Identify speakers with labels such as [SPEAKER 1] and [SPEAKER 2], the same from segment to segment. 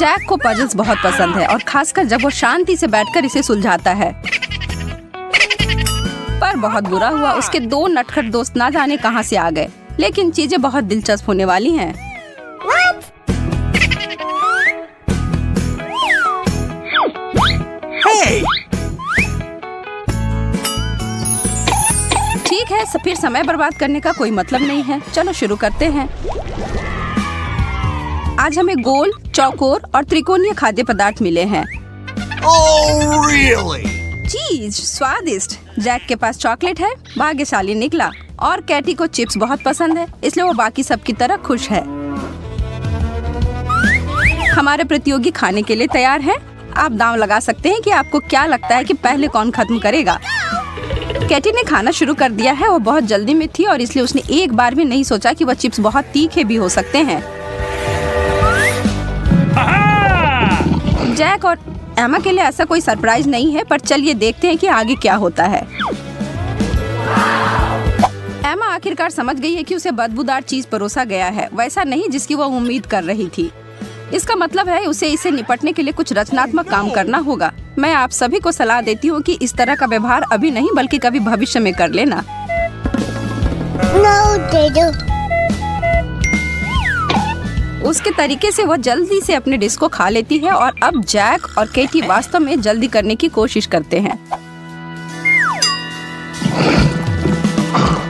[SPEAKER 1] Jack को puzzles बहुत पसंद है और खासकर जब वो शांति से बैठकर इसे सुलझाता है। पर बहुत बुरा हुआ, उसके दो नटखट दोस्त ना जाने कहां से आ गए। लेकिन चीजें बहुत दिलचस्प होने वाली हैं।
[SPEAKER 2] Hey!
[SPEAKER 1] ठीक है, फिर समय बर्बाद करने का कोई मतलब नहीं है। चलो शुरू करते हैं। आज हमें गोल, चौकोर और त्रिकोणीय खाद्य पदार्थ मिले हैं।
[SPEAKER 2] Oh, really?
[SPEAKER 1] चीज स्वादिष्ट। जैक के पास चॉकलेट है, भाग्यशाली निकला। और कैटी को चिप्स बहुत पसंद है, इसलिए वो बाकी सब की तरह खुश है। हमारे प्रतियोगी खाने के लिए तैयार हैं। आप दांव लगा सकते हैं कि आपको क्या लगता है कि पहले कौन खत्म करेगा। कैटी ने खाना शुरू कर दिया है। वो बहुत जल्दी में थी और इसलिए उसने एक बार भी नहीं सोचा कि वह चिप्स बहुत तीखे भी हो सकते हैं। जैक और एमा के लिए ऐसा कोई सरप्राइज नहीं है, पर चलिए देखते हैं कि आगे क्या होता है। एमा आखिरकार समझ गई है कि उसे बदबूदार चीज परोसा गया है, वैसा नहीं जिसकी वो उम्मीद कर रही थी। इसका मतलब है उसे इसे निपटने के लिए कुछ रचनात्मक काम करना होगा। मैं आप सभी को सलाह देती हूँ कि इस तरह का व्यवहार अभी नहीं बल्कि कभी भविष्य में कर लेना। उसके तरीके से वह जल्दी से अपने डिश को खा लेती है और अब जैक और केटी वास्तव में जल्दी करने की कोशिश करते हैं।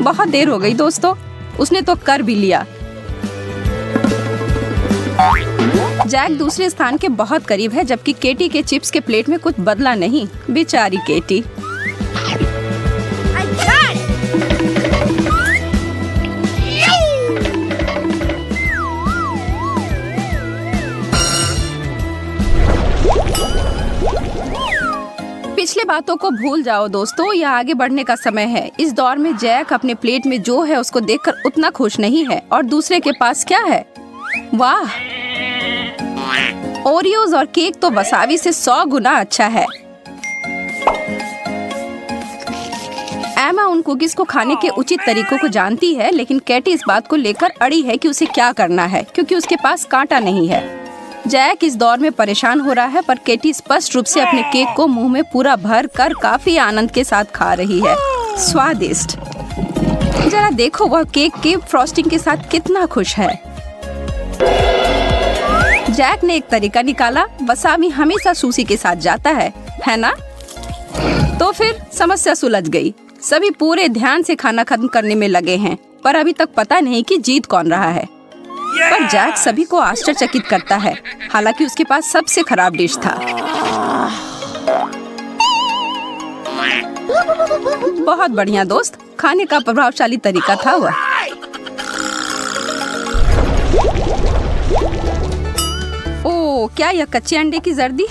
[SPEAKER 1] बहुत देर हो गई दोस्तों, उसने तो कर भी लिया। जैक दूसरे स्थान के बहुत करीब है, जबकि केटी के चिप्स के प्लेट में कुछ बदला नहीं। बेचारी केटी। पिछले बातों को भूल जाओ दोस्तों, यह आगे बढ़ने का समय है। इस दौर में जैक अपने प्लेट में जो है उसको देखकर उतना खुश नहीं है और दूसरे के पास क्या है। वाह, ओरियोज और केक तो वसाबी से 100 गुना अच्छा है। एमा उन कुकीज को खाने के उचित तरीकों को जानती है, लेकिन कैटी इस बात को लेकर अड़ी है कि उसे क्या करना है क्योंकि उसके पास कांटा नहीं है। जैक इस दौर में परेशान हो रहा है, पर केटी स्पष्ट रूप से अपने केक को मुंह में पूरा भर कर काफी आनंद के साथ खा रही है। स्वादिष्ट। जरा देखो वह केक के फ्रॉस्टिंग के साथ कितना खुश है। जैक ने एक तरीका निकाला। वसाबी हमेशा सुशी के साथ जाता है ना? तो फिर समस्या सुलझ गई। सभी पूरे ध्यान से खाना खत्म करने में लगे हैं, पर अभी तक पता नहीं कि जीत कौन रहा है। पर जैक सभी को आश्चर्यचकित करता है, हालांकि उसके पास सबसे खराब डिश था। बहुत बढ़िया दोस्त, खाने का प्रभावशाली तरीका था वह। ओह, क्या यह कच्चे अंडे की जर्दी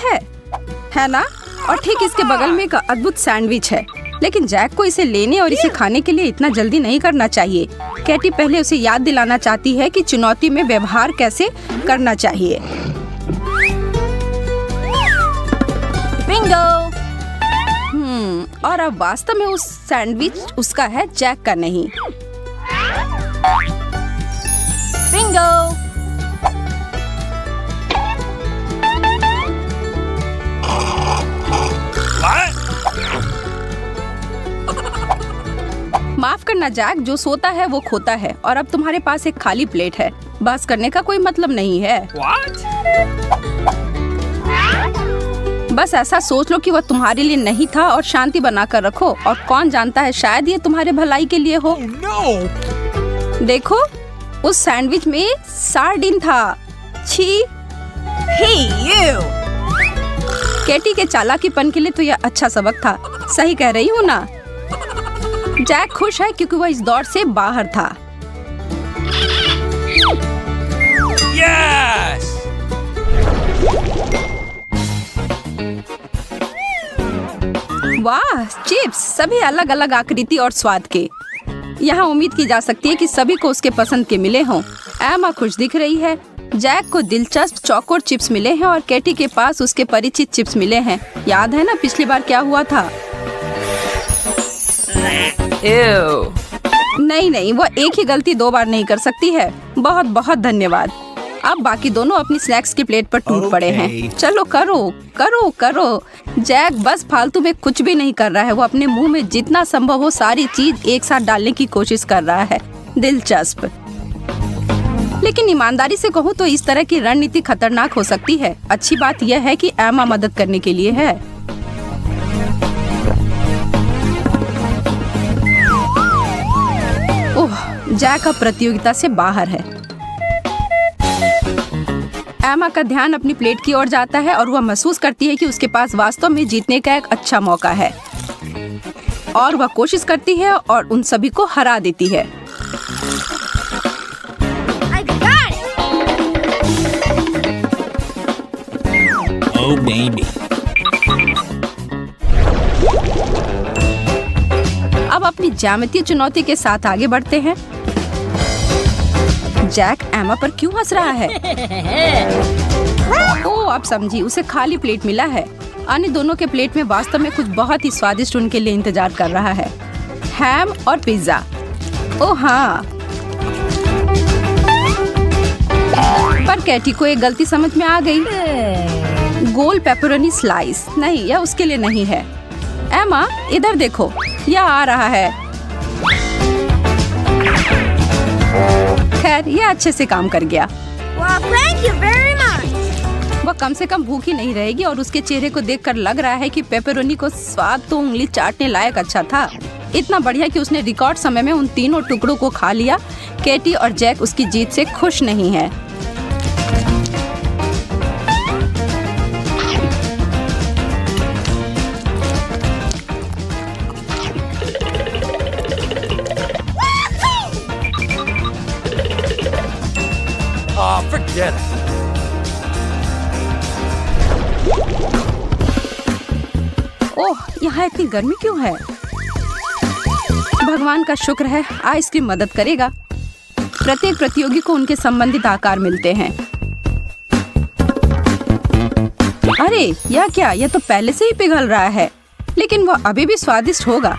[SPEAKER 1] है ना? और ठीक इसके बगल में एक अद्भुत सैंडविच है। लेकिन जैक को इसे लेने और इसे खाने के लिए इतना जल्दी नहीं करना चाहिए। कैटी पहले उसे याद दिलाना चाहती है कि चुनौती में व्यवहार कैसे करना चाहिए। बिंगो। और अब वास्तव में उस सैंडविच उसका है, जैक का नहीं। बिंगो। माफ करना जैक, जो सोता है वो खोता है और अब तुम्हारे पास एक खाली प्लेट है। बहस करने का कोई मतलब नहीं है। बस ऐसा सोच लो कि वह तुम्हारे लिए नहीं था और शांति बनाकर रखो। और कौन जानता है, शायद ये तुम्हारे भलाई के लिए हो। देखो, उस सैंडविच में सार्डिन था। छी। केटी के चालाकीपन के लिए तो यह अच्छा सबक था। सही कह रही हूँ ना? जैक खुश है क्योंकि वह इस दौर से बाहर था।
[SPEAKER 2] Yes!
[SPEAKER 1] वाह, चिप्स सभी अलग अलग आकृति और स्वाद के। यहाँ उम्मीद की जा सकती है कि सभी को उसके पसंद के मिले हों। एमा खुश दिख रही है। जैक को दिलचस्प चौकोर चिप्स मिले हैं और केटी के पास उसके परिचित चिप्स मिले हैं। याद है ना पिछली बार क्या हुआ था? नहीं, वह एक ही गलती 2 बार नहीं कर सकती है। बहुत बहुत धन्यवाद। अब बाकी दोनों अपनी स्नैक्स की प्लेट पर टूट पड़े हैं।
[SPEAKER 2] Okay.
[SPEAKER 1] चलो करो करो करो। जैक बस फालतू में कुछ भी नहीं कर रहा है, वो अपने मुंह में जितना संभव हो सारी चीज एक साथ डालने की कोशिश कर रहा है। दिलचस्प। लेकिन ईमानदारी से कहूँ तो इस तरह की रणनीति खतरनाक हो सकती है। अच्छी बात यह है कि एमा मदद करने के लिए है। ओह, जैक अब प्रतियोगिता से बाहर है। एमा का ध्यान अपनी प्लेट की ओर जाता है और वह महसूस करती है कि उसके पास वास्तव में जीतने का एक अच्छा मौका है और वह कोशिश करती है और उन सभी को हरा देती है।
[SPEAKER 2] Oh, baby.
[SPEAKER 1] अब अपनी ज्यामितीय चुनौती के साथ आगे बढ़ते हैं। जैक एमा पर क्यों हंस रहा है? ओह, अब समझी, उसे खाली प्लेट मिला है। अन्य दोनों के प्लेट में वास्तव में कुछ बहुत ही स्वादिष्ट उनके लिए इंतजार कर रहा है। हैम और पिज्जा। ओह हाँ, पर कैटी को एक गलती समझ में आ गई। गोल पेपरोनी स्लाइस नहीं, यह उसके लिए नहीं है। एमा इधर देखो, यह आ रहा है। खैर, यह अच्छे से काम कर गया।
[SPEAKER 3] Thank you very much.
[SPEAKER 1] वह कम से कम भूखी नहीं रहेगी और उसके चेहरे को देखकर लग रहा है कि पेपरोनी को स्वाद तो उंगली चाटने लायक अच्छा था। इतना बढ़िया कि उसने रिकॉर्ड समय में उन तीनों टुकड़ों को खा लिया। केटी और जैक उसकी जीत से खुश नहीं है।
[SPEAKER 2] Oh, forget it.
[SPEAKER 1] ओह, यहाँ इतनी गर्मी क्यों है? भगवान का शुक्र है, आइसक्रीम मदद करेगा। प्रत्येक प्रतियोगी को उनके संबंधित आकार मिलते हैं। अरे यह क्या? यह तो पहले से ही पिघल रहा है, लेकिन वह अभी भी स्वादिष्ट होगा।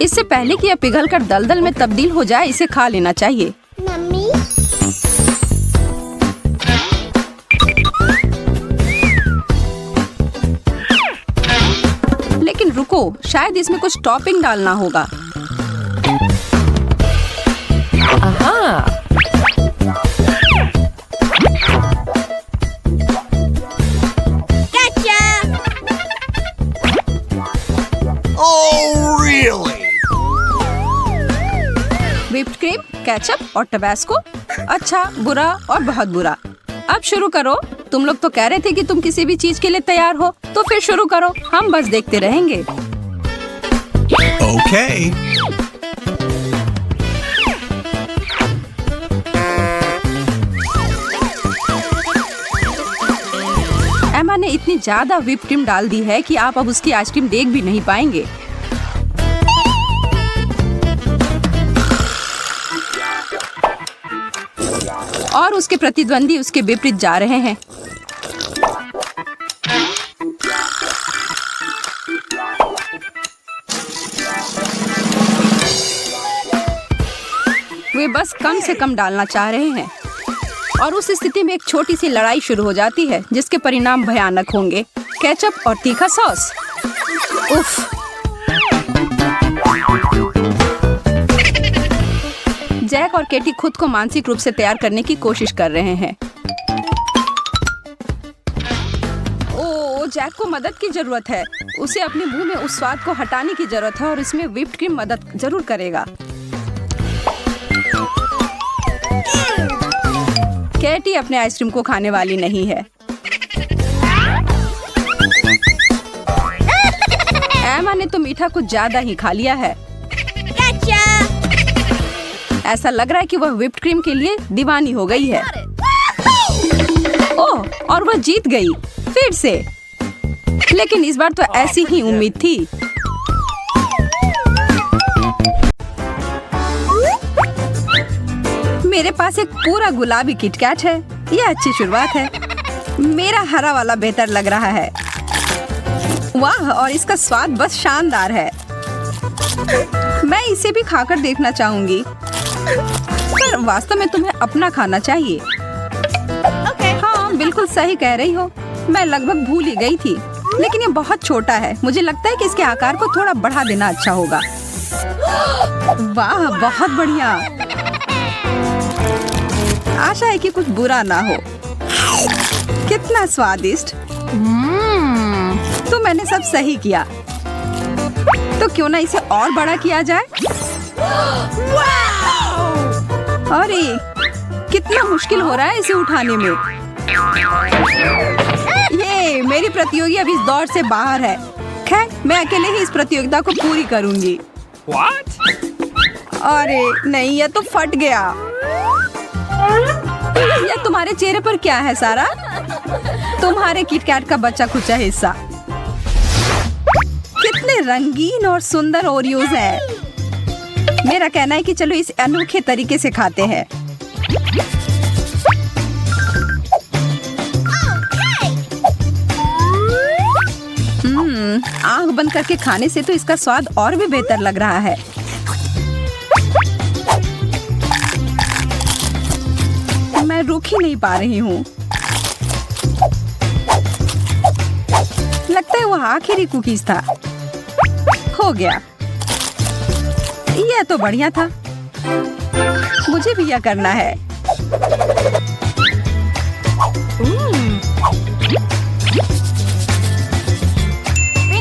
[SPEAKER 1] इससे पहले कि यह पिघलकर दलदल में तब्दील हो जाए, इसे खा लेना चाहिए।
[SPEAKER 3] मम्मी,
[SPEAKER 1] लेकिन रुको, शायद इसमें कुछ टॉपिंग डालना होगा।
[SPEAKER 3] gotcha.
[SPEAKER 2] Oh, really?
[SPEAKER 1] Whipped cream, ketchup और टबैस्को। अच्छा, बुरा और बहुत बुरा। अब शुरू करो। तुम लोग तो कह रहे थे कि तुम किसी भी चीज के लिए तैयार हो, तो फिर शुरू करो। हम बस देखते रहेंगे।
[SPEAKER 2] Okay.
[SPEAKER 1] एमा ने इतनी ज्यादा व्हिप क्रीम डाल दी है कि आप अब उसकी आइसक्रीम देख भी नहीं पाएंगे। और उसके प्रतिद्वंदी उसके विपरीत जा रहे हैं। वे बस कम से कम डालना चाह रहे हैं और उस स्थिति में एक छोटी सी लड़ाई शुरू हो जाती है, जिसके परिणाम भयानक होंगे। केचप और तीखा सॉस। उफ। जैक और केटी खुद को मानसिक रूप से तैयार करने की कोशिश कर रहे हैं। ओह, जैक को मदद की जरूरत है। उसे अपने मुंह में उस स्वाद को हटाने की जरूरत है और इसमें व्हिप्ड क्रीम मदद जरूर करेगा। केटी अपने आइसक्रीम को खाने वाली नहीं है। एमा ने तो मीठा कुछ ज्यादा ही खा लिया है।
[SPEAKER 3] Gotcha.
[SPEAKER 1] ऐसा लग रहा है कि वह व्हिप्ड क्रीम के लिए दीवानी हो गई है। ओह, और वह जीत गई फिर से। लेकिन इस बार तो ऐसी ही उम्मीद थी। मेरे पास एक पूरा गुलाबी किटकैट है। यह अच्छी शुरुआत है। मेरा हरा वाला बेहतर लग रहा है। वाह, और इसका स्वाद बस शानदार है। मैं इसे भी खाकर देखना चाहूंगी, पर वास्तव में तुम्हें अपना खाना चाहिए। हाँ, बिल्कुल सही कह रही हो। मैं लगभग भूल ही गई थी, लेकिन ये बहुत छोटा है। मुझे लगता है कि इसके आकार को थोड़ा बढ़ा देना अच्छा होगा। वाह, बहुत बढ़िया। आशा है कि कुछ बुरा ना हो। कितना स्वादिष्ट। तो मैंने सब सही किया, तो क्यों ना इसे और बड़ा किया जाए। अरे, कितना मुश्किल हो रहा है इसे उठाने में। ये मेरी प्रतियोगी अब इस दौड़ से बाहर है। खैर, मैं अकेले ही इस प्रतियोगिता को पूरी करूंगी।
[SPEAKER 2] What?
[SPEAKER 1] अरे नहीं, ये तो फट गया। ये तुम्हारे चेहरे पर क्या है सारा? तुम्हारे किटकैट का बचा खुचा हिस्सा। कितने रंगीन और सुंदर ओरियोज हैं। मेरा कहना है कि चलो इस अनोखे तरीके से खाते हैं। आंख बंद करके खाने से तो इसका स्वाद और भी बेहतर लग रहा है। मैं रुक ही नहीं पा रही हूँ। लगता है वो आखिरी कुकीज था। हो गया। यह तो बढ़िया था। मुझे भी यह करना है।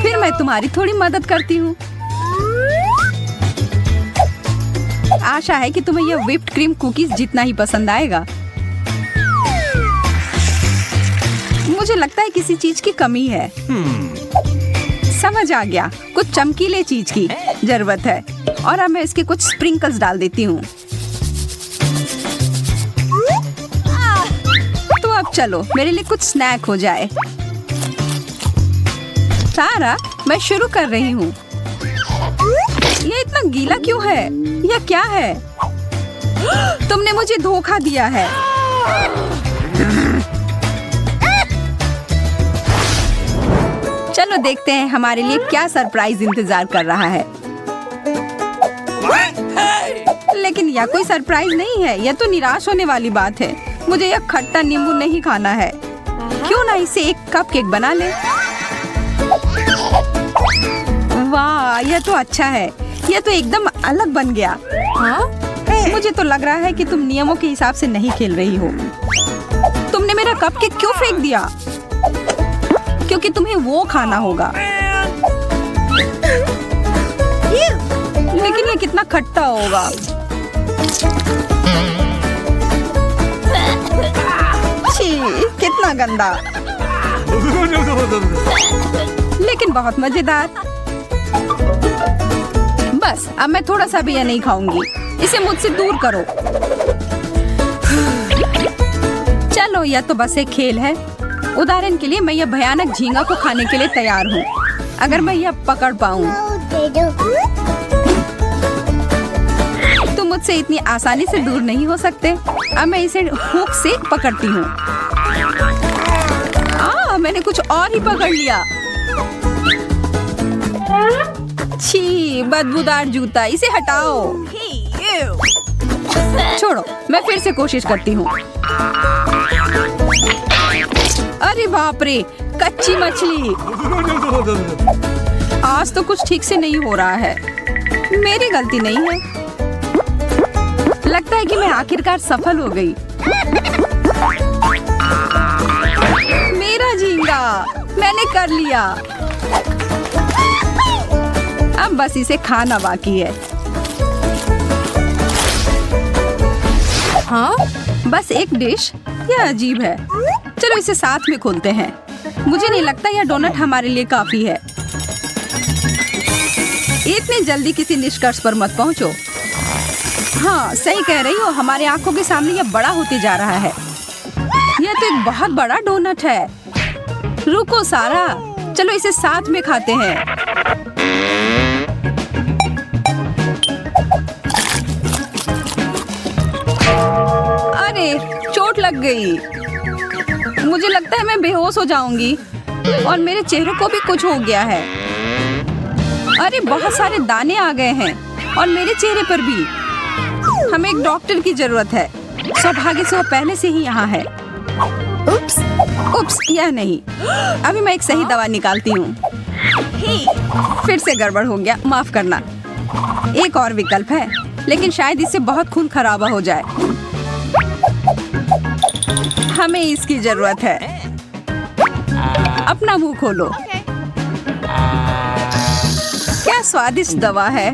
[SPEAKER 1] फिर मैं तुम्हारी थोड़ी मदद करती हूँ। आशा है कि तुम्हें यह व्हिप्ड क्रीम कुकीज जितना ही पसंद आएगा। मुझे लगता है किसी चीज की कमी है। समझ आ गया, कुछ चमकीले चीज की जरूरत है। और अब मैं इसके कुछ स्प्रिंकल्स डाल देती हूँ। तो अब चलो मेरे लिए कुछ स्नैक हो जाए। सारा, मैं शुरू कर रही हूँ। ये इतना गीला क्यों है? यह क्या है? तुमने मुझे धोखा दिया है। चलो देखते हैं हमारे लिए क्या सरप्राइज इंतजार कर रहा है। लेकिन यह कोई सरप्राइज नहीं है। यह तो निराश होने वाली बात है। मुझे यह खट्टा नींबू नहीं खाना है। क्यों ना इसे एक कपकेक बना ले। वाह, यह तो अच्छा है। यह तो एकदम अलग बन गया। मुझे तो लग रहा है कि तुम नियमों के हिसाब से नहीं खेल रही हो। तुमने मेरा कपकेक क्यों फेंक दिया? क्योंकि तुम्हें वो खाना होगा। लेकिन ये कितना खट्टा होगा। छी, कितना गंदा। लेकिन बहुत मजेदार। बस, अब मैं थोड़ा सा भी यह नहीं खाऊंगी। इसे मुझसे दूर करो। चलो, यह तो बस एक खेल है। उदाहरण के लिए मैं यह भयानक झींगा को खाने के लिए तैयार हूँ, अगर मैं यह पकड़ पाऊँ। तुम मुझसे इतनी आसानी से दूर नहीं हो सकते। अब मैं इसे हुक से पकड़ती हूँ। मैंने कुछ और ही पकड़ लिया। छी, बदबूदार जूता, इसे हटाओ। छोड़ो, मैं फिर से कोशिश करती हूँ। अरे बाप रे, कच्ची मछली। आज तो कुछ ठीक से नहीं हो रहा है। मेरी गलती नहीं है। लगता है कि मैं आखिरकार सफल हो गई। मेरा झींगा, मैंने कर लिया। अब बस इसे खाना बाकी है। हाँ, बस एक डिश। यह अजीब है। चलो इसे साथ में खोलते हैं। मुझे नहीं लगता यह डोनट हमारे लिए काफी है। इतनी जल्दी किसी निष्कर्ष पर मत पहुंचो। हाँ, सही कह रही हो। हमारे आंखों के सामने यह बड़ा होते जा रहा है। यह तो एक बहुत बड़ा डोनट है। रुको सारा, चलो इसे साथ में खाते हैं। अरे, चोट लग गई। मुझे लगता है मैं बेहोश हो जाऊंगी। और मेरे चेहरे को भी कुछ हो गया है। अरे बहुत सारे दाने आ गए हैं और मेरे चेहरे पर भी। हमें एक डॉक्टर की जरूरत है। सौभाग्य से वो पहले से ही यहाँ है। उप्स, यह नहीं। अभी मैं एक सही दवा निकालती हूँ। फिर से गड़बड़ हो गया, माफ करना। एक और विकल्प है, लेकिन शायद इससे बहुत खून खराबा हो जाए। हमें इसकी जरूरत है। अपना मुंह खोलो। क्या स्वादिष्ट दवा है।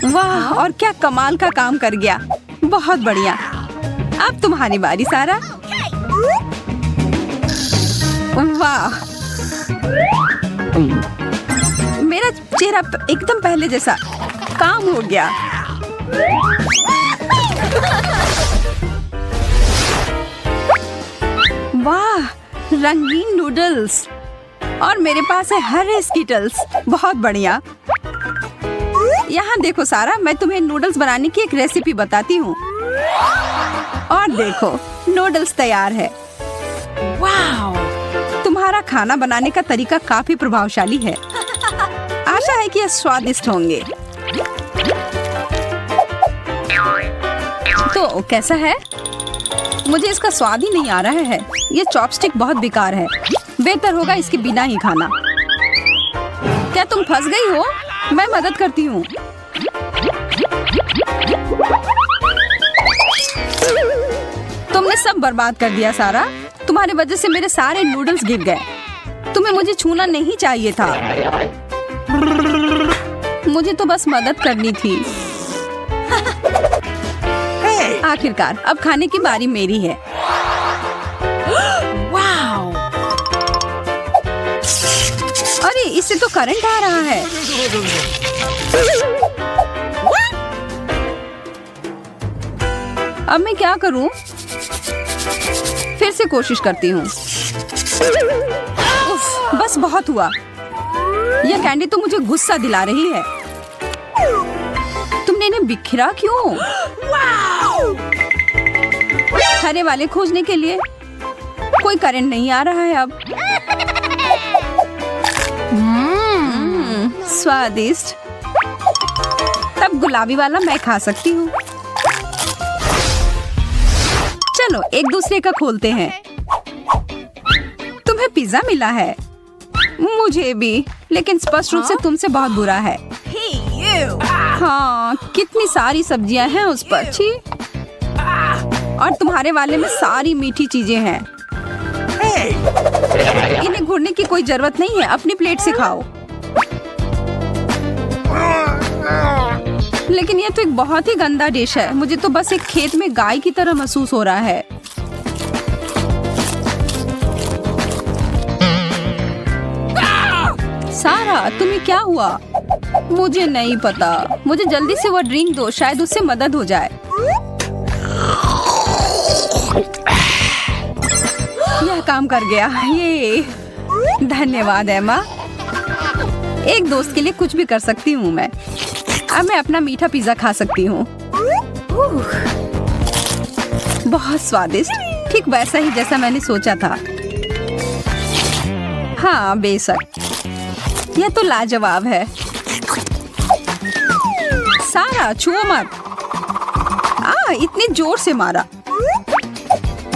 [SPEAKER 1] वाह, और क्या कमाल का काम कर गया। बहुत बढ़िया। अब तुम्हारी बारी सारा। वाह, मेरा चेहरा एकदम पहले जैसा। काम हो गया। वाह, रंगीन नूडल्स और मेरे पास है हरे स्किटल्स। बहुत बढ़िया। यहाँ देखो सारा, मैं तुम्हें नूडल्स बनाने की एक रेसिपी बताती हूँ। और देखो, नूडल्स तैयार है। वाह, तुम्हारा खाना बनाने का तरीका काफी प्रभावशाली है। आशा है कि ये स्वादिष्ट होंगे। तो कैसा है? मुझे इसका स्वाद ही नहीं आ रहा है। ये चॉपस्टिक बहुत बेकार है। बेहतर होगा इसके बिना ही खाना। क्या तुम फंस गई हो? मैं मदद करती हूँ। तुमने सब बर्बाद कर दिया सारा। तुम्हारी वजह से मेरे सारे नूडल्स गिर गए। तुम्हें मुझे छूना नहीं चाहिए था। मुझे तो बस मदद करनी थी। आखिरकार अब खाने की बारी मेरी है। वाओ! अरे इससे तो करंट आ रहा है। अब मैं क्या करूं? फिर से कोशिश करती हूँ। उफ, बस बहुत हुआ। यह कैंडी तो मुझे गुस्सा दिला रही है। तुमने इन्हें बिखरा क्यों? हरे वाले खोजने के लिए कोई करंट नहीं आ रहा है अब। स्वादिष्ट। तब गुलाबी वाला मैं खा सकती हूँ। चलो एक दूसरे का खोलते हैं। तुम्हें पिज्जा मिला है। मुझे भी, लेकिन स्पष्ट रूप से तुमसे बहुत बुरा है। हाँ, कितनी सारी सब्जियां हैं उस पर। छी। और तुम्हारे वाले में सारी मीठी चीजें हैं। इन्हें घुरने की कोई जरूरत नहीं है। अपनी प्लेट से खाओ। लेकिन यह तो एक बहुत ही गंदा डिश है। मुझे तो बस एक खेत में गाय की तरह महसूस हो रहा है। सारा, तुम्हें क्या हुआ? मुझे नहीं पता। मुझे जल्दी से वो ड्रिंक दो, शायद उससे मदद हो जाए। यह काम कर गया। ये धन्यवाद एमा। एक दोस्त के लिए कुछ भी कर सकती हूँ मैं। अब मैं अपना मीठा पिज्जा खा सकती हूँ। बहुत स्वादिष्ट, ठीक वैसा ही जैसा मैंने सोचा था। हाँ बेशक, यह तो लाजवाब है। सारा छुओ मत। इतनी जोर से मारा।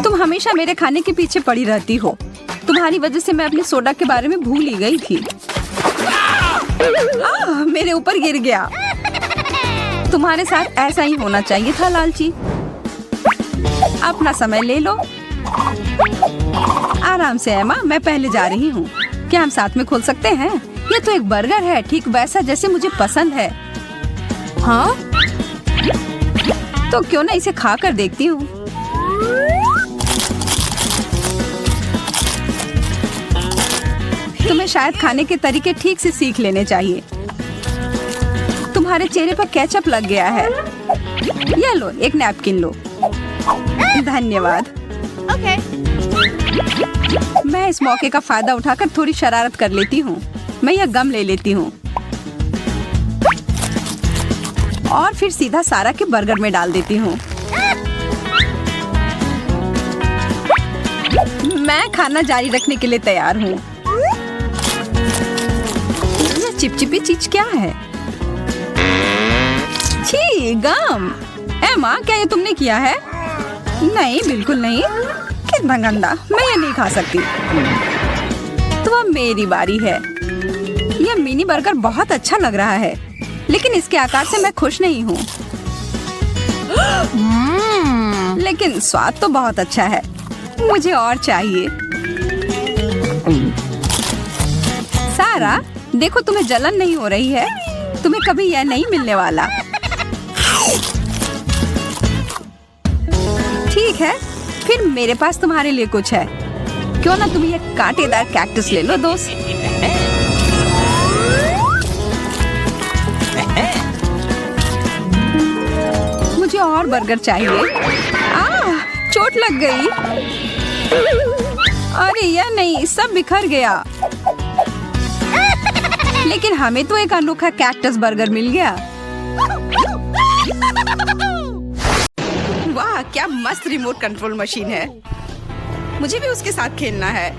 [SPEAKER 1] तुम हमेशा मेरे खाने के पीछे पड़ी रहती हो। तुम्हारी वजह से मैं अपनी सोडा के बारे में भूल ही गई थी। मेरे ऊपर गिर गया। तुम्हारे साथ ऐसा ही होना चाहिए था लालची। अपना समय ले लो। आराम से एमा, मैं पहले जा रही हूँ। क्या हम साथ में खोल सकते हैं? ये तो एक बर्गर है, ठीक वैसा जैसे मुझे पसंद है। हाँ, तो क्यों ना इसे खा कर देखती हूँ। तुम्हें शायद खाने के तरीके ठीक से सीख लेने चाहिए। तुम्हारे चेहरे पर केचप लग गया है। ये लो, एक नैपकिन लो। धन्यवाद। मैं इस मौके का फायदा उठाकर थोड़ी शरारत कर लेती हूँ। मैं यह गम ले लेती हूँ और फिर सीधा सारा के बर्गर में डाल देती हूँ। मैं खाना जारी रखने के लिए तैयार हूँ। चिपचिपी चीज क्या है? छी, गम। एमा, क्या ये तुमने किया है? नहीं, बिल्कुल नहीं। कितना गंदा, मैं ये नहीं खा सकती। तो अब मेरी बारी है। यह मिनी बर्गर बहुत अच्छा लग रहा है, लेकिन इसके आकार से मैं खुश नहीं हूँ। लेकिन स्वाद तो बहुत अच्छा है। मुझे और चाहिए। सारा, देखो तुम्हें जलन नहीं हो रही है। तुम्हें कभी यह नहीं मिलने वाला। ठीक है, फिर मेरे पास तुम्हारे लिए कुछ है। क्यों ना तुम ये कांटेदार कैक्टस ले लो दोस्त। मुझे और बर्गर चाहिए। चोट लग गई। अरे यह नहीं, सब बिखर गया। लेकिन हमें तो एक अनोखा कैक्टस बर्गर मिल गया। वाह, क्या मस्त रिमोट कंट्रोल मशीन है। मुझे भी उसके साथ खेलना है।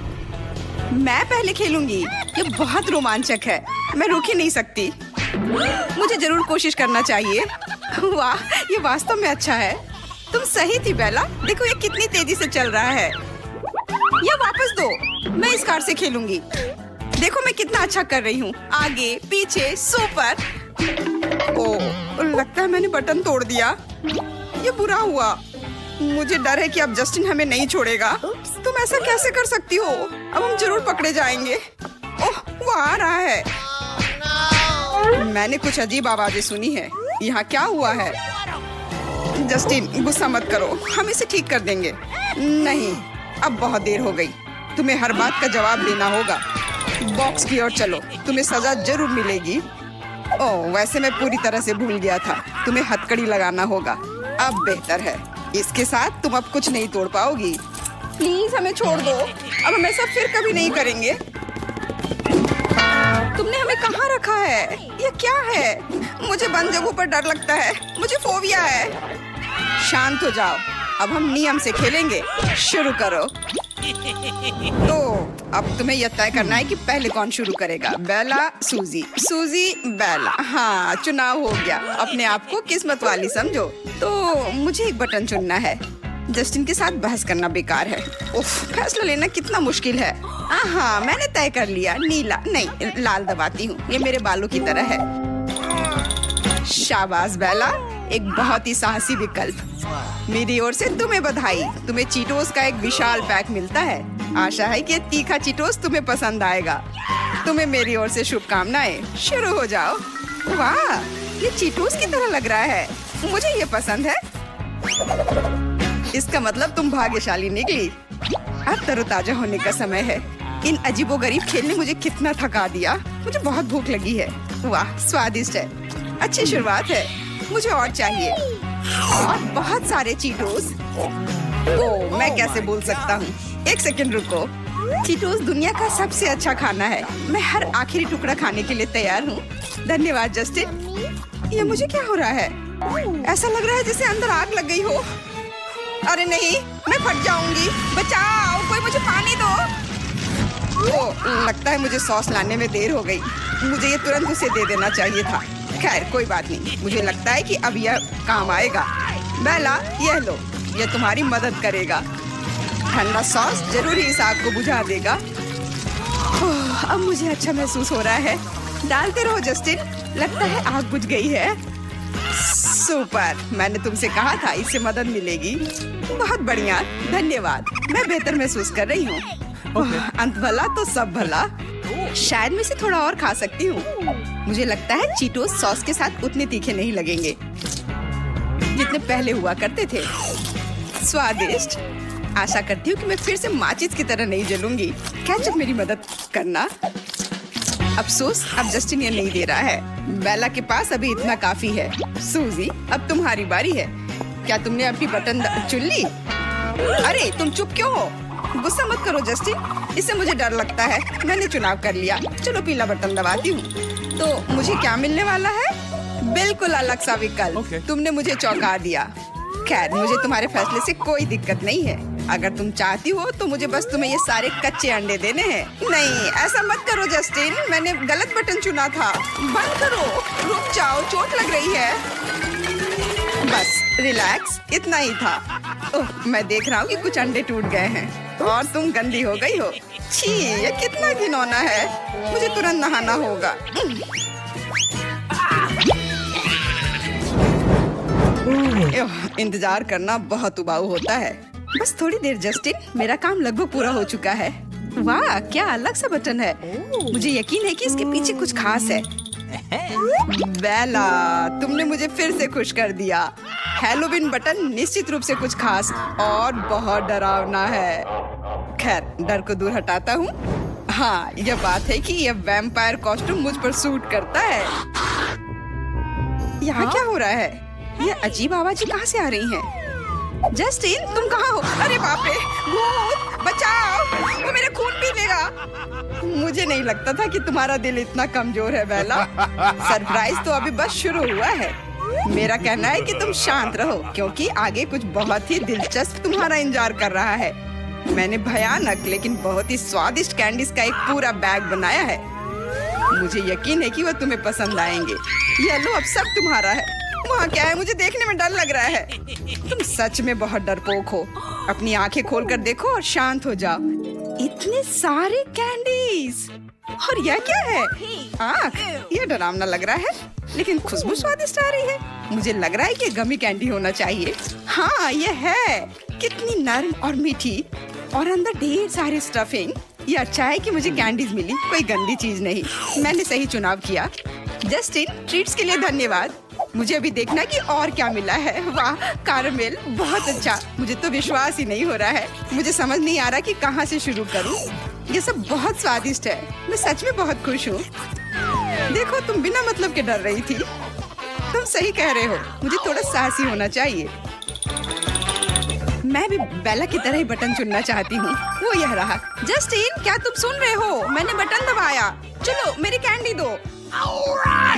[SPEAKER 1] मैं पहले खेलूंगी। ये बहुत रोमांचक है। मैं रुक ही नहीं सकती। मुझे जरूर कोशिश करना चाहिए। वाह, ये वास्तव में अच्छा है। तुम सही थी बेला। देखो ये कितनी तेजी से चल रहा है। ये वापस दो। मैं इस कार से खेलूंगी। देखो मैं कितना अच्छा कर रही हूँ। आगे, पीछे, सुपर। ओह, लगता है मैंने बटन तोड़ दिया। ये बुरा हुआ। मुझे डर है कि अब जस्टिन हमें नहीं छोड़ेगा। तुम ऐसा कैसे कर सकती हो? अब हम जरूर पकड़े जाएंगे। ओह, वो आ रहा है। मैंने कुछ अजीब आवाजें सुनी है। यहाँ क्या हुआ है? जस्टिन, गुस्सा मत करो। हम इसे ठीक कर देंगे। नहीं, अब बहुत देर हो गई। तुम्हें हर बात का जवाब देना होगा। बॉक्स की ओर चलो। तुम्हें सजा जरूर मिलेगी। ओह, वैसे मैं पूरी तरह से भूल गया था। तुम्हें हथकड़ी लगाना होगा। अब बेहतर है। इसके साथ तुम अब कुछ नहीं तोड़ पाओगी। प्लीज हमें छोड़ दो। अब हम ऐसा फिर कभी नहीं करेंगे। तुमने हमें कहाँ रखा है? ये क्या है? मुझे बंद जगहों पर डर लगता है। मुझे फोबिया है। शांत हो जाओ। अब हम नियम से खेलेंगे। शुरू करो। तो अब तुम्हें यह तय करना है कि पहले कौन शुरू करेगा। बेला, सूजी। सूजी, बेला। हाँ, चुनाव हो गया। अपने आप को किस्मत वाली समझो। तो मुझे एक बटन चुनना है। जस्टिन के साथ बहस करना बेकार है। उफ, फैसला लेना कितना मुश्किल है। हाँ, मैंने तय कर लिया। नीला नहीं, लाल दबाती हूँ। ये मेरे बालों की तरह है। शाबाश बेला, एक बहुत ही साहसी विकल्प। मेरी ओर से तुम्हें बधाई। तुम्हें चीटोस का एक विशाल पैक मिलता है। आशा है कि तीखा चीटोस तुम्हें पसंद आएगा। तुम्हें मेरी ओर से शुभकामनाएं। शुरू हो जाओ। वाह, ये चीटोस की तरह लग रहा है। मुझे ये पसंद है। इसका मतलब तुम भाग्यशाली निकली। अब तरोताजा होने का समय है। इन अजीबोगरीब खेल ने मुझे कितना थका दिया। मुझे बहुत भूख लगी है। वाह, स्वादिष्ट है। अच्छी शुरुआत है। मुझे और चाहिए। और बहुत सारे चीटोस। ओह, मैं कैसे बोल सकता हूँ। एक सेकंड रुको। चीटोस दुनिया का सबसे अच्छा खाना है। मैं हर आखिरी टुकड़ा खाने के लिए तैयार हूँ। धन्यवाद जस्टिन। ये मुझे क्या हो रहा है? ऐसा लग रहा है जैसे अंदर आग लग गई हो। अरे नहीं, मैं फट जाऊंगी। बचाओ, कोई मुझे पानी दो। ओह, लगता है मुझे सॉस लाने में देर हो गई। मुझे ये तुरंत उसे दे देना चाहिए था। खैर, कोई बात नहीं। मुझे लगता है कि अब यह काम आएगा। बेला, यह लो। यह तुम्हारी मदद करेगा। ठंडा सॉस जरूर ही इस आग को बुझा देगा। अब मुझे अच्छा महसूस हो रहा है। डालते रहो जस्टिन। लगता है आग बुझ गई है। सुपर, मैंने तुमसे कहा था इससे मदद मिलेगी। बहुत बढ़िया, धन्यवाद। मैं बेहतर महसूस कर रही हूँ। अंत भला तो सब भला। शायद मैं इसे थोड़ा और खा सकती हूँ। मुझे लगता है चीटोस सॉस के साथ उतने तीखे नहीं लगेंगे जितने पहले हुआ करते थे। स्वादिष्ट। आशा करती हूँ कि मैं फिर से माचिस की तरह नहीं जलूंगी। केचप मेरी मदद करना। अफसोस, अब जस्टिन ये नहीं दे रहा है। बेला के पास अभी इतना काफी है। सूजी, अब तुम्हारी बारी है। क्या तुमने अपनी बटन चुन ली? अरे तुम चुप क्यों हो? गुस्सा मत करो जस्टिन। इससे मुझे डर लगता है। मैंने चुनाव कर लिया। चलो पीला बटन दबाती हूँ। तो मुझे क्या मिलने वाला है? बिल्कुल अलग सा विकल्प। तुमने मुझे चौंका दिया। खैर, मुझे तुम्हारे फैसले से कोई दिक्कत नहीं है।
[SPEAKER 4] अगर तुम चाहती हो तो मुझे बस तुम्हें ये सारे कच्चे अंडे देने हैं। नहीं, ऐसा मत करो जस्टिन, मैंने गलत बटन चुना था। बंद करो, रुक जाओ, चोट लग रही है। बस रिलैक्स, इतना ही था। ओह, मैं देख रहा हूँ कि कुछ अंडे टूट गए हैं और तुम गंदी हो गई हो। छी, ये कितना घिनौना है। मुझे तुरंत नहाना होगा। इंतजार करना बहुत उबाऊ होता है। बस थोड़ी देर जस्टिन, मेरा काम लगभग पूरा हो चुका है। वाह, क्या अलग सा बटन है। मुझे यकीन है कि इसके पीछे कुछ खास है। बेला, तुमने मुझे फिर से खुश कर दिया। हैलोवीन बटन निश्चित रूप से कुछ खास और बहुत डरावना है। खैर, डर को दूर हटाता हूँ। हाँ, यह बात है कि यह वैम्पायर कॉस्ट्यूम मुझ पर सूट करता है। यहाँ क्या हो रहा है? ये अजीब आवाजें कहाँ से आ रही हैं? जस्टिन, तुम कहाँ हो? अरे बाप रे, भूत, बचाओ, वो मेरा खून पी लेगा। मुझे नहीं लगता था कि तुम्हारा दिल इतना कमजोर है बेला। सरप्राइज तो अभी बस शुरू हुआ है। मेरा कहना है कि तुम शांत रहो, क्योंकि आगे कुछ बहुत ही दिलचस्प तुम्हारा इंतजार कर रहा है। मैंने भयानक लेकिन बहुत ही स्वादिष्ट कैंडीज का एक पूरा बैग बनाया है। मुझे यकीन है कि वो तुम्हें पसंद आएंगे। ये लो, अब सब तुम्हारा है। वहाँ क्या है? मुझे देखने में डर लग रहा है। तुम सच में बहुत डरपोक हो। अपनी आंखें खोलकर देखो और शांत हो जाओ। इतने सारे कैंडीज, और यह क्या है? आँख, यह डरावना लग रहा है, लेकिन खुशबू स्वादिष्ट आ रही है। मुझे लग रहा है कि गमी कैंडी होना चाहिए। हाँ, यह है। कितनी नरम और मीठी, और अंदर ढेर सारी स्टफिंग। ये अच्छा है कि मुझे कैंडीज मिली, कोई गंदी चीज नहीं। मैंने सही चुनाव किया। जस्टिन, ट्रीट्स के लिए धन्यवाद। मुझे अभी देखना कि और क्या मिला है। वाह, कैरमेल, बहुत अच्छा। मुझे तो विश्वास ही नहीं हो रहा है। मुझे समझ नहीं आ रहा कि कहाँ से शुरू करूँ। ये सब बहुत स्वादिष्ट है। मैं सच में बहुत खुश हूँ। देखो, तुम बिना मतलब के डर रही थी। तुम सही कह रहे हो, मुझे थोड़ा साहसी होना चाहिए। मैं भी बेला की तरह ही बटन चुनना चाहती हूँ। वो यह रहा। जस्टिन, क्या तुम सुन रहे हो? मैंने बटन दबाया। चलो, मेरी कैंडी दो।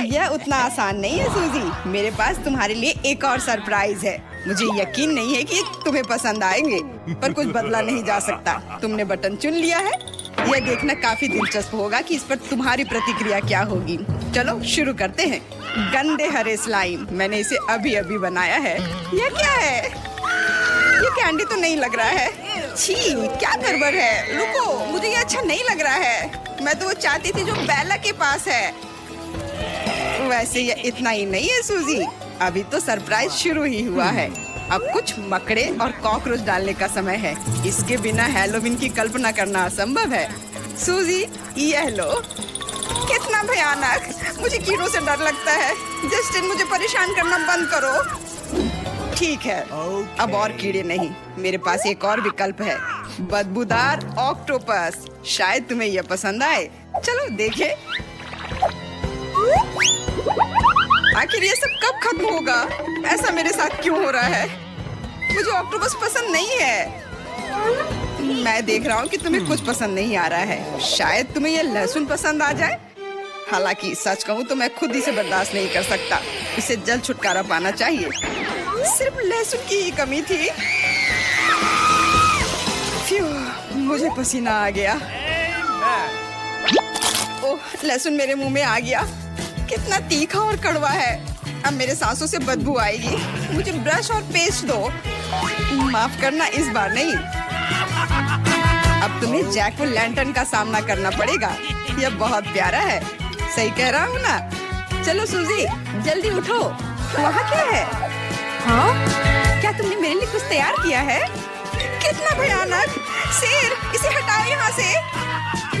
[SPEAKER 4] यह उतना आसान नहीं है सूजी। मेरे पास तुम्हारे लिए एक और सरप्राइज है। मुझे यकीन नहीं है कि तुम्हें पसंद आएंगे, पर कुछ बदला नहीं जा सकता। तुमने बटन चुन लिया है। यह देखना काफी दिलचस्प होगा कि इस पर तुम्हारी प्रतिक्रिया क्या होगी। चलो शुरू करते हैं। गंदे हरे स्लाइम, मैंने इसे अभी अभी बनाया है। यह क्या है? ये कैंडी तो नहीं लग रहा है। छी, क्या गड़बड़ है। रुको, मुझे ये अच्छा नहीं लग रहा है। मैं तो वो चाहती थी जो बेला के पास है। वैसे ये इतना ही नहीं है सूजी, अभी तो सरप्राइज शुरू ही हुआ है। अब कुछ मकड़े और कॉकरोच डालने का समय है। इसके बिना हैलोवीन की कल्पना करना असंभव है। सूजी, यह लो। कितना भयानक, मुझे कीड़ों से डर लगता है। जस्टिन, मुझे परेशान करना बंद करो। ठीक है, अब और कीड़े नहीं। मेरे पास एक और विकल्प है, बदबूदार ऑक्टोपस। शायद तुम्हें यह पसंद आए। चलो देखें। आखिर ये सब कब खत्म होगा? ऐसा मेरे साथ क्यों हो रहा है? मुझे ऑक्टोपस पसंद नहीं है। मैं देख रहा हूँ कि तुम्हें कुछ पसंद नहीं आ रहा है। शायद तुम्हें ये लहसुन पसंद आ जाए। हालांकि सच कहूँ तो मैं खुद ही से बर्दाश्त नहीं कर सकता। इसे जल्द छुटकारा पाना चाहिए। सिर्फ लहसुन की ही कमी थी। फ्यू, मुझे पसीना आ गया। ओह, लहसुन मेरे मुंह में आ गया। कितना तीखा और कड़वा है। अब मेरे सांसों से बदबू आएगी। मुझे ब्रश और पेस्ट दो। माफ करना, इस बार नहीं। अब तुम्हें जैक ओ लैंटर्न का सामना करना पड़ेगा। यह बहुत प्यारा है। सही कह रहा हूँ ना? चलो सूजी, जल्दी उठो। वहाँ क्या है? हाँ, क्या तुमने मेरे लिए कुछ तैयार किया है? कितना भयानक। शेर, इसे हटाओ यहाँ से।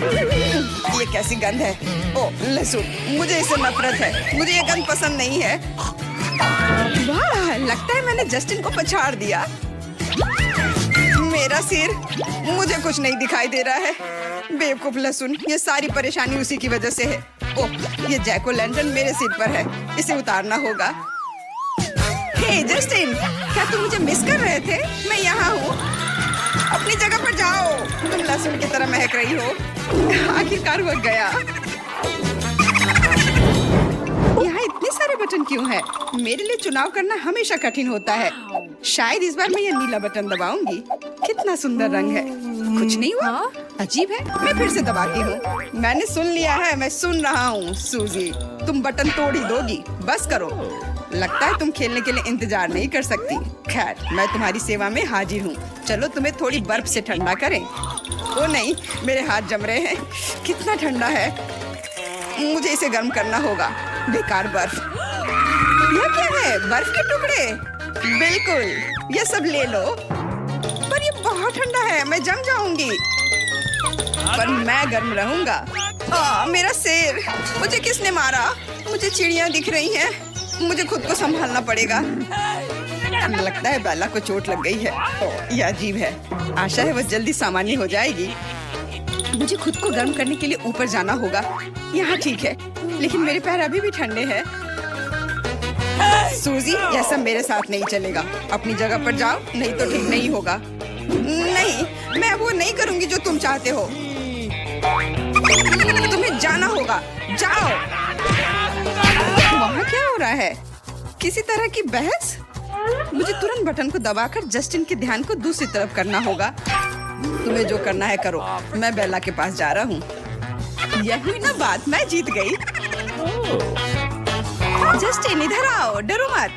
[SPEAKER 4] ये कैसी गंध है? ओ, लहसुन, मुझे इससे नफरत है। मुझे ये गंध पसंद नहीं है। वाह, लगता है मैंने जस्टिन को पछाड़ दिया। मेरा सिर, मुझे कुछ नहीं दिखाई दे रहा है। बेवकूफ लहसुन, ये सारी परेशानी उसी की वजह से है। ओह, ये जैक ओ लैंटर्न मेरे सिर पर है। इसे उतारना होगा। हे जस्टिन, क्या तुम मुझे मिस कर रहे थे? मैं यहाँ हूँ। अपनी जगह पर जाओ। तुम लहसुन की तरह महक रही हो। आखिरकार वह गया। यहाँ इतने सारे बटन क्यों है? मेरे लिए चुनाव करना हमेशा कठिन होता है। शायद इस बार मैं ये नीला बटन दबाऊंगी। कितना सुंदर रंग है। कुछ नहीं हुआ? अजीब है। मैं फिर से दबाती हूँ। मैंने सुन लिया है, मैं सुन रहा हूँ। सूजी, तुम बटन तोड़ ही दोगी। बस करो। लगता है तुम खेलने के लिए इंतजार नहीं कर सकती। खैर, मैं तुम्हारी सेवा में हाजिर हूँ। चलो तुम्हें थोड़ी बर्फ से ठंडा करें। ओ नहीं, मेरे हाथ जम रहे हैं। कितना ठंडा है। मुझे इसे गर्म करना होगा। बेकार बर्फ। यह क्या है? बर्फ के टुकड़े। बिल्कुल, ये सब ले लो। पर ये बहुत ठंडा है, मैं जम जाऊंगी। पर मैं गर्म रहूंगा। मेरा सिर। मुझे किसने मारा? मुझे चिड़िया दिख रही हैं। मुझे खुद को संभालना पड़ेगा। लगता है बेला को चोट लग गई है। यह अजीब है। आशा है वह जल्दी सामान्य हो जाएगी। मुझे खुद को गर्म करने के लिए ऊपर जाना होगा। यहाँ ठीक है, लेकिन मेरे पैर अभी भी ठंडे हैं। सूजी, यह सब मेरे साथ नहीं चलेगा। अपनी जगह पर जाओ, नहीं तो ठीक नहीं होगा। नहीं, मैं वो नहीं करूँगी जो तुम चाहते हो। तुम्हें जाना होगा। जाओ। वहाँ क्या हो रहा है? किसी तरह की बहस? मुझे तुरंत बटन को दबाकर जस्टिन के ध्यान को दूसरी तरफ करना होगा। तुम्हें जो करना है करो। मैं बेला के पास जा रहा हूँ। यही ना बात, मैं जीत गई। जस्टिन, इधर आओ, डरो मत।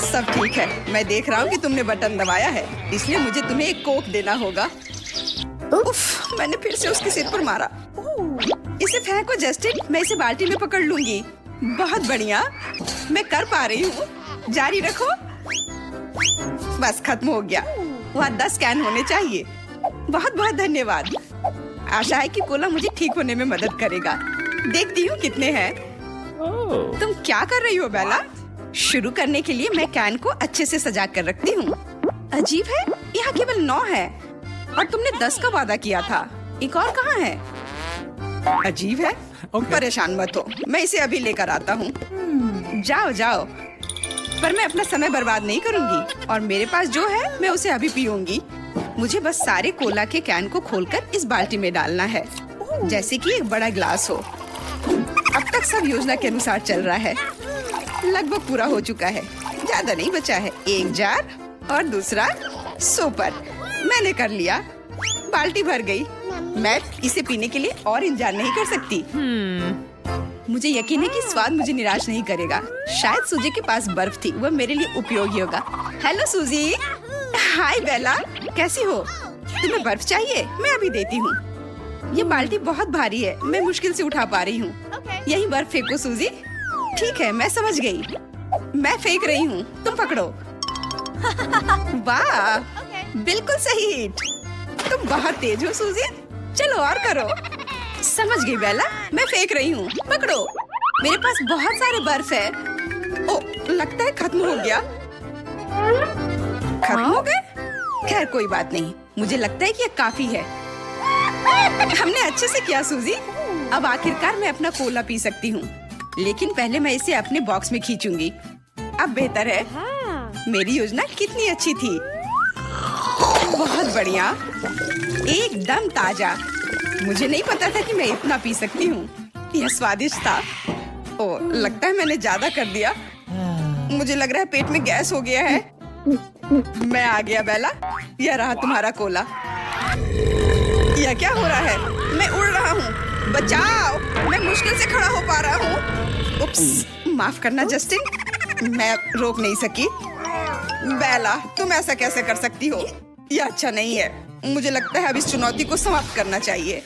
[SPEAKER 4] सब ठीक है। मैं देख रहा हूँ कि तुमने बटन दबाया है, इसलिए मुझे तुम्हें एक कोक देना होगा। उफ, मैंने फिर से उसके सिर पर मारा। इसे फेंको जस्टिन, मैं इसे बाल्टी में पकड़ लूंगी। बहुत बढ़िया, मैं कर पा रही हूँ। जारी रखो। बस खत्म हो गया। वहाँ 10 कैन होने चाहिए। बहुत बहुत धन्यवाद। आशा है कि कोला मुझे ठीक होने में मदद करेगा। देखती हूँ कितने हैं। तुम क्या कर रही हो बेला? शुरू करने के लिए मैं कैन को अच्छे से सजा कर रखती हूँ। अजीब है, यहाँ केवल 9 है और तुमने 10 का वादा किया था। एक और कहाँ है? अजीब है। परेशान मत हो, मैं इसे अभी लेकर आता हूँ। जाओ जाओ। पर मैं अपना समय बर्बाद नहीं करूँगी और मेरे पास जो है मैं उसे अभी पीऊंगी। मुझे बस सारे कोला के कैन को खोलकर इस बाल्टी में डालना है, जैसे कि एक बड़ा गिलास हो। अब तक सब योजना के अनुसार चल रहा है। लगभग पूरा हो चुका है। ज्यादा नहीं बचा है। एक जार और दूसरा सोपर। मैंने कर लिया। बाल्टी भर गई। मैं इसे पीने के लिए और इंतजार नहीं कर सकती। मुझे यकीन है कि स्वाद मुझे निराश नहीं करेगा। शायद सूजी के पास बर्फ थी, वह मेरे लिए उपयोगी होगा। हेलो सूजी। हाय बेला, कैसी हो? तुम्हें बर्फ चाहिए? मैं अभी देती हूँ। ये बाल्टी बहुत भारी है, मैं मुश्किल से उठा पा रही हूँ। यही बर्फ फेंको सूजी। ठीक है, मैं समझ गई। मैं फेंक रही हूँ, तुम पकड़ो। वाह, बिल्कुल सही हिट। तुम बहुत तेज हो सूजी। चलो और करो। समझ गई बेला, मैं फेंक रही हूँ, पकड़ो। मेरे पास बहुत सारे बर्फ है। ओ, लगता है खत्म हो गया। खत्म हो गए? खैर कोई बात नहीं, मुझे लगता है कि ये काफी है। हमने अच्छे से किया सूजी। अब आखिरकार मैं अपना कोला पी सकती हूँ, लेकिन पहले मैं इसे अपने बॉक्स में खींचूंगी। अब बेहतर है। मेरी योजना कितनी अच्छी थी। बहुत बढ़िया, एकदम ताजा। मुझे नहीं पता था कि मैं इतना पी सकती हूँ। यह स्वादिष्ट था। ओ, लगता है मैंने ज्यादा कर दिया। मुझे लग रहा है पेट में गैस हो गया है। मैं आ गया बेला। यह रहा तुम्हारा कोला। यह क्या हो रहा है? मैं उड़ रहा हूँ। बचाओ, मैं मुश्किल से खड़ा हो पा रहा हूँ। उप्स, माफ करना जस्टिन, मैं रोक नहीं सकी। बेला, तुम ऐसा कैसे कर सकती हो? यह अच्छा नहीं है। मुझे लगता है अब इस चुनौती को समाप्त करना चाहिए।